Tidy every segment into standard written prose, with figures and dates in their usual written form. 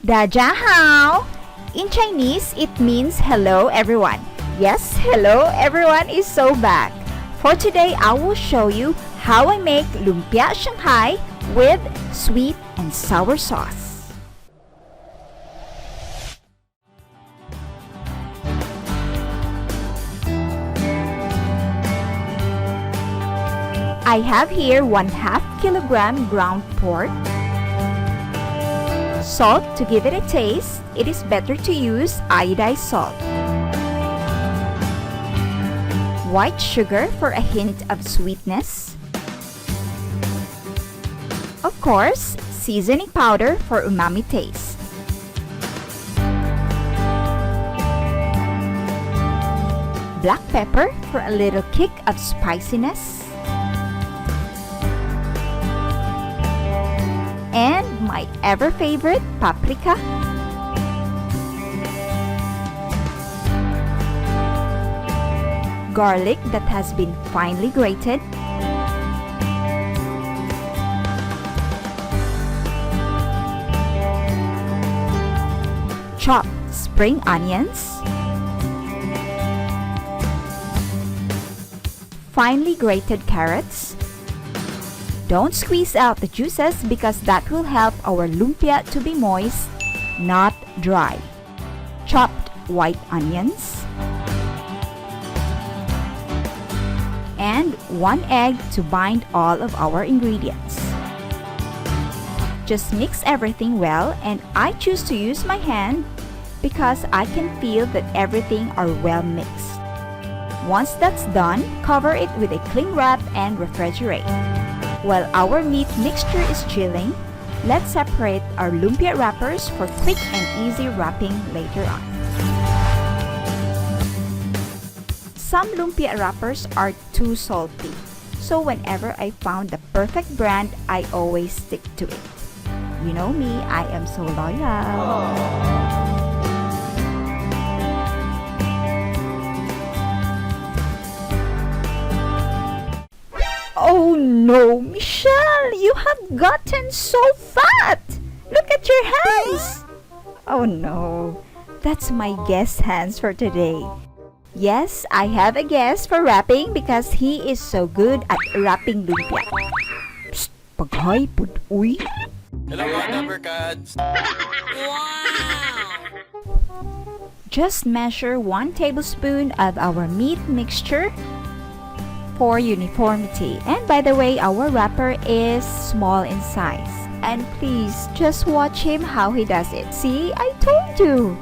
Dajahao! In Chinese, it means hello everyone. Yes, hello everyone is so back. For today, I will show you how I make Lumpia Shanghai with sweet and sour sauce. I have here 1/2 kilogram ground pork. Salt to give it a taste. It is better to use iodized salt. White sugar for a hint of sweetness. Of course, seasoning powder for umami taste. Black pepper for a little kick of spiciness. And my ever-favorite paprika. Garlic that has been finely grated. Chopped spring onions. Finely grated carrots. Don't squeeze out the juices because that will help our lumpia to be moist, not dry. Chopped white onions. And 1 egg to bind all of our ingredients. Just mix everything well, and I choose to use my hand because I can feel that everything are well mixed. Once that's done, cover it with a cling wrap and refrigerate. While our meat mixture is chilling, let's separate our lumpia wrappers for quick and easy wrapping later on. Some lumpia wrappers are too salty, so whenever I found the perfect brand, I always stick to it. You know me, I am so loyal. Oh no, Michelle, you have gotten so fat! Look at your hands! Oh no, that's my guest hands for today. Yes, I have a guest for wrapping because he is so good at wrapping lumpia. Psst, paghay pud uy. Hello mga Dappercats! Wow! Just measure 1 tablespoon of our meat mixture for uniformity. And by the way, our wrapper is small in size. And please, just watch him how he does it. See, I told you!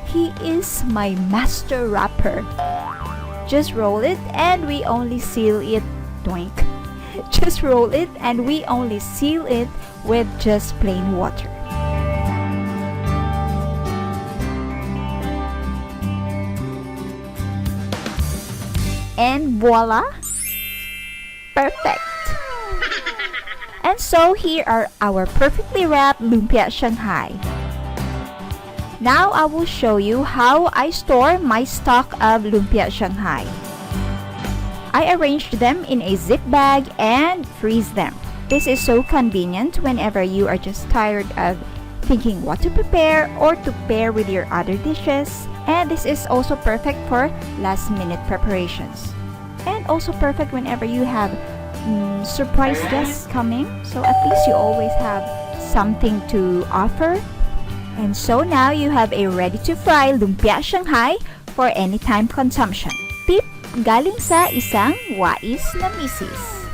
He is my master wrapper. Just roll it and we only seal it. Doink. Just roll it and we only seal it with just plain water. And voila! Perfect! And so here are our perfectly wrapped Lumpia Shanghai. Now I will show you how I store my stock of Lumpia Shanghai. I arranged them in a zip bag and freeze them. This is so convenient whenever you are just tired of thinking what to prepare or to pair with your other dishes. And this is also perfect for last-minute preparations. And also perfect whenever you have surprise guests coming. So at least you always have something to offer. And so now you have a ready-to-fry Lumpia Shanghai for anytime consumption. Tip galing sa isang wais na misis.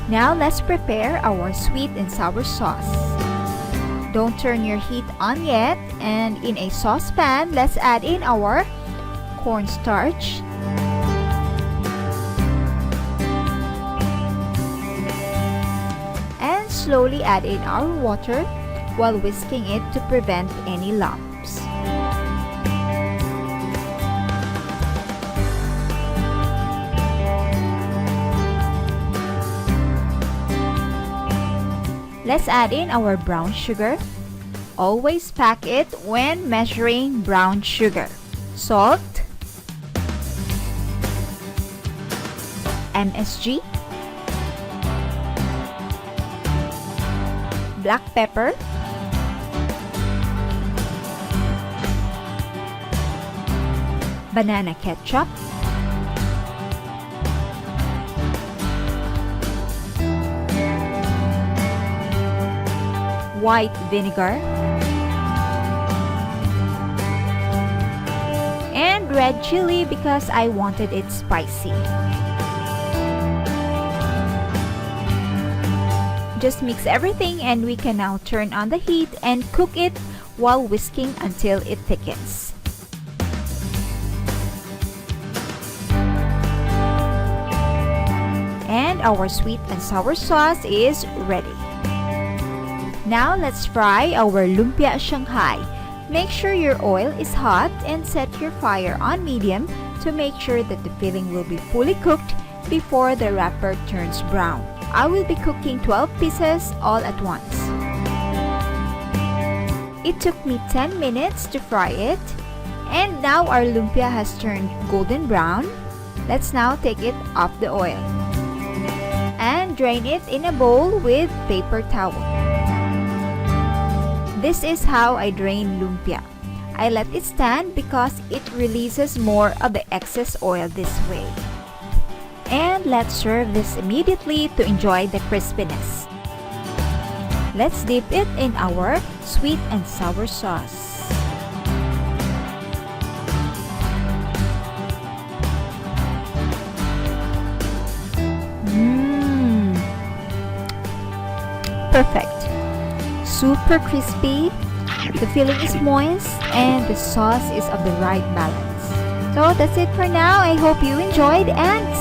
Now let's prepare our sweet and sour sauce. Don't turn your heat on yet, and in a saucepan, let's add in our cornstarch, and slowly add in our water while whisking it to prevent any lumps. Let's add in our brown sugar. Always pack it when measuring brown sugar. Salt, MSG, black pepper, banana ketchup, white vinegar, and red chili because I wanted it spicy. Just mix everything and we can now turn on the heat and cook it while whisking until it thickens. And our sweet and sour sauce is ready. Now let's fry our Lumpia Shanghai. Make sure your oil is hot and set your fire on medium to make sure that the filling will be fully cooked before the wrapper turns brown. I will be cooking 12 pieces all at once. It took me 10 minutes to fry it, and now our lumpia has turned golden brown. Let's now take it off the oil and drain it in a bowl with paper towel. This is how I drain lumpia. I let it stand because it releases more of the excess oil this way. And let's serve this immediately to enjoy the crispiness. Let's dip it in our sweet and sour sauce. Perfect. Super crispy, the filling is moist, and the sauce is of the right balance. So that's it for now. I hope you enjoyed, and